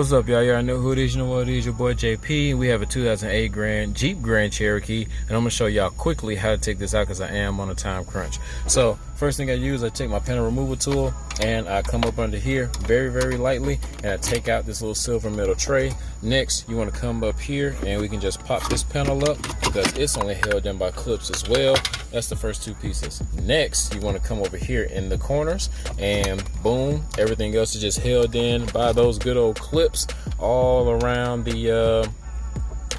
What's up, y'all? Y'all know who it is. You know what it is. Your boy JP. We have a 2008 Jeep Grand Cherokee, and I'm gonna show y'all quickly how to take this out because I am on a time crunch. So first thing I use, I take my panel removal tool and I come up under here very lightly, and I take out this little silver metal tray. Next, you want to come up here and we can just pop this panel up because it's only held in by clips as well. That's the first two pieces. Next, you want to come over here in the corners and boom, everything else is just held in by those good old clips all around the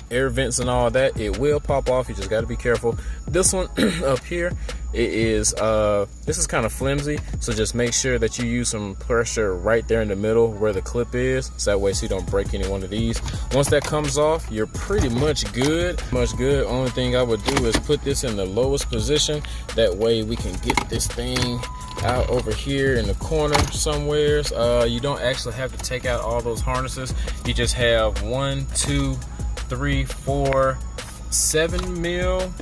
air vents and all that. It will pop off, you just got to be careful. This one up here, this is kind of flimsy, so just make sure that you use some pressure right there in the middle where the clip is, so that way so you don't break any one of these. Once that comes off, you're pretty much good. Only thing I would do is put this in the lowest position, that way we can get this thing out over here in the corner somewhere. You don't actually have to take out all those harnesses. You just have 1, 2, 3, 4, 7 mil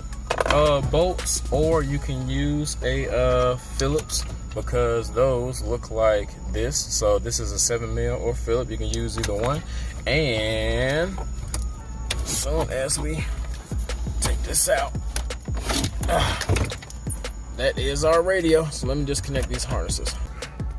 bolts, or you can use a Phillips because those look like this. So this is a 7 mil or Phillips. You can use either one. And so as we take this out, that is our radio. So let me just connect these harnesses.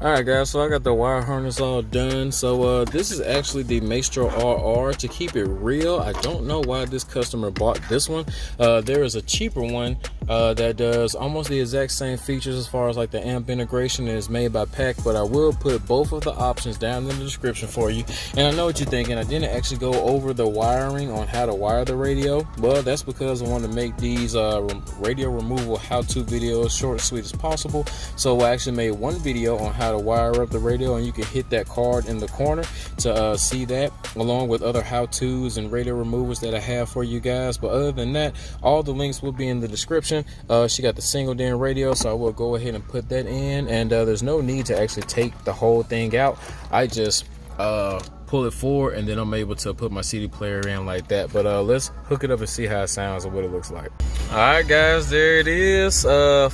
Alright guys, so I got the wire harness all done. So this is actually the Metra RR. To keep it real, I don't know why this customer bought this one. There is a cheaper one that does almost the exact same features as far as like the amp integration, and is made by PAC, but I will put both of the options down in the description for you. And I know what you're thinking, I didn't actually go over the wiring on how to wire the radio. Well, that's because I want to make these radio removal how-to videos short and sweet as possible. So I actually made one video on how to wire up the radio, and you can hit that card in the corner to see that, along with other how-tos and radio removals that I have for you guys. But other than that, all the links will be in the description. She got the single DIN radio, so I will go ahead and put that in, and there's no need to actually take the whole thing out. I just pull it forward, and then I'm able to put my CD player in like that. But let's hook it up and see how it sounds and what it looks like. All right guys, there it is,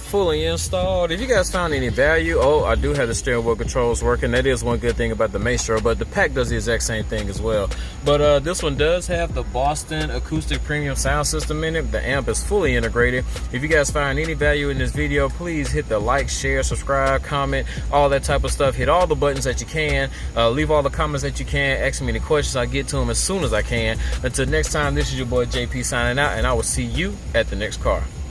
fully installed. If you guys found any value, I do have the steering wheel controls working. That is one good thing about the Metra, but the PAC does the exact same thing as well. But this one does have the Boston acoustic premium sound system in it. The amp is fully integrated. If you guys find any value in this video, please hit the like, share, subscribe, comment, all that type of stuff. Hit all the buttons that you can, leave all the comments that you can, ask me any questions. I get to them as soon as I can. Until next time, this is your boy JP signing out, and I will see you at the next car.